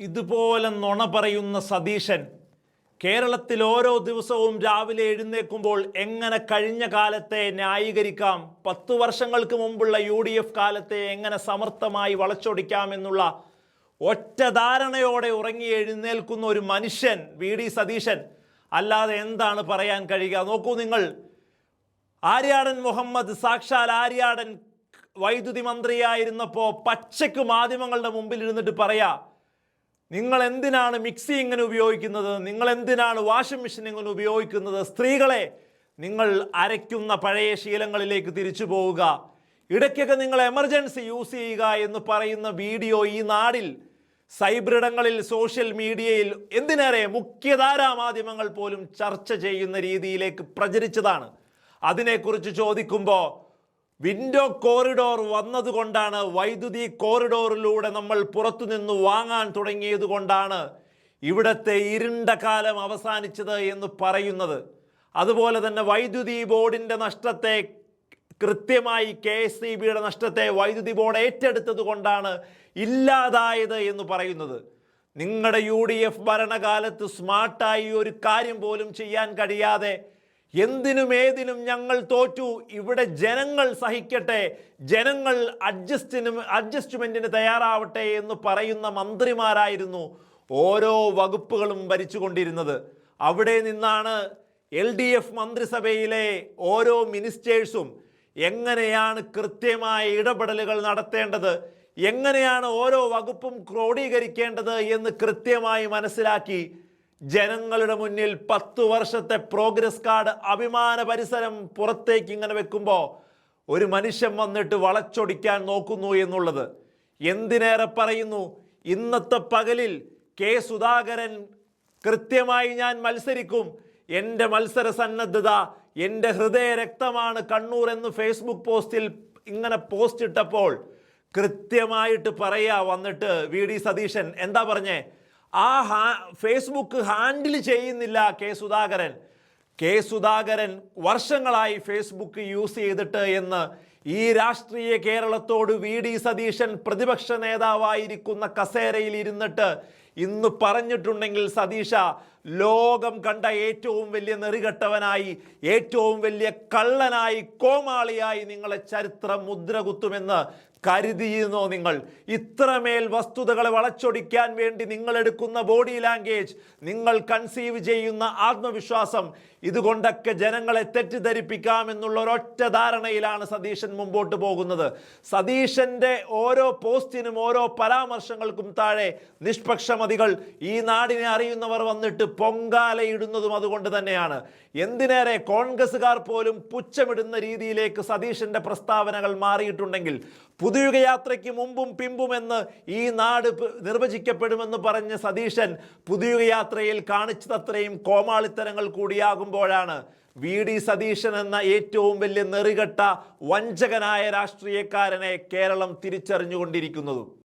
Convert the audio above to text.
ഇതുപോലെ നുണ പറയുന്ന സതീശൻ കേരളത്തിൽ ഓരോ ദിവസവും രാവിലെ എഴുന്നേൽക്കുമ്പോൾ എങ്ങനെ കഴിഞ്ഞ കാലത്തെ ന്യായീകരിക്കാം, 10 വർഷങ്ങൾക്ക് മുമ്പുള്ള UDF കാലത്തെ എങ്ങനെ സമർത്ഥമായി വളച്ചൊടിക്കാമെന്നുള്ള ഒറ്റ ധാരണയോടെ ഉറങ്ങി എഴുന്നേൽക്കുന്ന ഒരു മനുഷ്യൻ VD സതീശൻ അല്ലാതെ എന്താണ് പറയാൻ കഴിയുക? നോക്കൂ നിങ്ങൾ, ആര്യാടൻ മുഹമ്മദ്, സാക്ഷാൽ ആര്യാടൻ വൈദ്യുതി മന്ത്രിയായിരുന്നപ്പോൾ പച്ചയ്ക്ക് മാധ്യമങ്ങളുടെ മുമ്പിൽ ഇരുന്നിട്ട് പറയാ, നിങ്ങൾ എന്തിനാണ് മിക്സി ഇങ്ങനെ ഉപയോഗിക്കുന്നത്, നിങ്ങൾ എന്തിനാണ് വാഷിംഗ് മെഷീൻ ഇങ്ങനെ ഉപയോഗിക്കുന്നത്, സ്ത്രീകളെ നിങ്ങൾ അരയ്ക്കുന്ന പഴയ ശീലങ്ങളിലേക്ക് തിരിച്ചു പോവുക, ഇടയ്ക്കൊക്കെ നിങ്ങൾ എമർജൻസി യൂസ് ചെയ്യുക എന്ന് പറയുന്ന വീഡിയോ ഈ നാടിൽ സൈബറിടങ്ങളിൽ, സോഷ്യൽ മീഡിയയിൽ, എന്തിനേറെ മുഖ്യധാരാ മാധ്യമങ്ങൾ പോലും ചർച്ച ചെയ്യുന്ന രീതിയിലേക്ക് പ്രചരിച്ചതാണ്. അതിനെക്കുറിച്ച് ചോദിക്കുമ്പോൾ വിൻഡോ കോറിഡോർ വന്നതുകൊണ്ടാണ്, വൈദ്യുതി കോറിഡോറിലൂടെ നമ്മൾ പുറത്തുനിന്ന് വാങ്ങാൻ തുടങ്ങിയത് കൊണ്ടാണ് ഇവിടുത്തെ ഇരുണ്ട കാലം അവസാനിച്ചത് എന്ന് പറയുന്നത്. അതുപോലെ തന്നെ വൈദ്യുതി ബോർഡിൻ്റെ നഷ്ടത്തെ കൃത്യമായി KSEBയുടെ നഷ്ടത്തെ വൈദ്യുതി ബോർഡ് ഏറ്റെടുത്തത് കൊണ്ടാണ് ഇല്ലാതായത് എന്ന് പറയുന്നത്. നിങ്ങളുടെ UDF ഭരണകാലത്ത് സ്മാർട്ടായി ഒരു കാര്യം പോലും ചെയ്യാൻ കഴിയാതെ എന്തിനും ഏതിനും ഞങ്ങൾ തോറ്റു, ഇവിടെ ജനങ്ങൾ സഹിക്കട്ടെ, ജനങ്ങൾ അഡ്ജസ്റ്റ്മെൻറ്റിന് തയ്യാറാവട്ടെ എന്ന് പറയുന്ന മന്ത്രിമാരായിരുന്നു ഓരോ വകുപ്പുകളും ഭരിച്ചുകൊണ്ടിരുന്നത്. അവിടെ നിന്നാണ് LDF മന്ത്രിസഭയിലെ ഓരോ മിനിസ്റ്റേഴ്സും എങ്ങനെയാണ് കൃത്യമായ ഇടപെടലുകൾ നടത്തേണ്ടത്, എങ്ങനെയാണ് ഓരോ വകുപ്പും ക്രോഡീകരിക്കേണ്ടത് എന്ന് കൃത്യമായി മനസ്സിലാക്കി ജനങ്ങളുടെ മുന്നിൽ 10 വർഷത്തെ പ്രോഗ്രസ് കാർഡ് അഭിമാന പരിസരം പുറത്തേക്ക് ഇങ്ങനെ വെക്കുമ്പോൾ ഒരു മനുഷ്യൻ വന്നിട്ട് വളച്ചൊടിക്കാൻ നോക്കുന്നു എന്നുള്ളത്. എന്തിനേറെ പറയുന്നു, ഇന്നത്തെ പകലിൽ സുധാകരൻ കൃത്യമായി ഞാൻ മത്സരിക്കും, എൻ്റെ മത്സര സന്നദ്ധത, എൻ്റെ ഹൃദയ രക്തമാണ് കണ്ണൂർ എന്ന് ഫേസ്ബുക്ക് പോസ്റ്റിൽ ഇങ്ങനെ പോസ്റ്റ് ഇട്ടപ്പോൾ കൃത്യമായിട്ട് പറയാ വന്നിട്ട് VD സതീശൻ എന്താ പറഞ്ഞേ, ഫേസ്ബുക്ക് ഹാൻഡിൽ ചെയ്യുന്നില്ല സുധാകരൻ വർഷങ്ങളായി ഫേസ്ബുക്ക് യൂസ് ചെയ്തിട്ട് എന്ന് ഈ രാഷ്ട്രീയ കേരളത്തോട് VD സതീശൻ പ്രതിപക്ഷ നേതാവായിരിക്കുന്ന കസേരയിൽ ഇരുന്നിട്ട് ഇന്ന് പറഞ്ഞിട്ടുണ്ടെങ്കിൽ, സതീശ, ലോകം കണ്ട ഏറ്റവും വലിയ നെറികെട്ടവനായി, ഏറ്റവും വലിയ കള്ളനായി, കോമാളിയായി നിങ്ങളെ ചരിത്രം മുദ്ര കുത്തുമെന്ന് കരുതിയിരുന്നോ നിങ്ങൾ? ഇത്രമേൽ വസ്തുതകളെ വളച്ചൊടിക്കാൻ വേണ്ടി നിങ്ങൾ എടുക്കുന്ന ബോഡി ലാംഗ്വേജ്, നിങ്ങൾ കൺസീവ് ചെയ്യുന്ന ആത്മവിശ്വാസം, ഇതുകൊണ്ടൊക്കെ ജനങ്ങളെ തെറ്റിദ്ധരിപ്പിക്കാമെന്നുള്ള ഒരൊറ്റ ധാരണയിലാണ് സതീശൻ മുമ്പോട്ട് പോകുന്നത്. സതീശൻ്റെ ഓരോ പോസ്റ്റിനും ഓരോ പരാമർശങ്ങൾക്കും താഴെ നിഷ്പക്ഷമതികൾ, ഈ നാടിനെ അറിയുന്നവർ വന്നിട്ട് പൊങ്കാലയിടുന്നതും അതുകൊണ്ട് തന്നെയാണ്. എന്തിനേറെ കോൺഗ്രസ്സുകാർ പോലും പുച്ഛമിടുന്ന രീതിയിലേക്ക് സതീശൻ്റെ പ്രസ്താവനകൾ മാറിയിട്ടുണ്ടെങ്കിൽ, പുതുയുഗ യാത്രയ്ക്ക് മുമ്പും പിമ്പുമെന്ന് ഈ നാട് നിർവചിക്കപ്പെടുമെന്ന് പറഞ്ഞ സതീശൻ പുതുയുഗ യാത്രയിൽ കാണിച്ചതത്രയും കോമാളിത്തരങ്ങൾ കൂടിയാകുമ്പോഴാണ് VD സതീശൻ എന്ന ഏറ്റവും വലിയ നെറികെട്ട വഞ്ചകനായ രാഷ്ട്രീയക്കാരനെ കേരളം തിരിച്ചറിഞ്ഞുകൊണ്ടിരിക്കുന്നതും.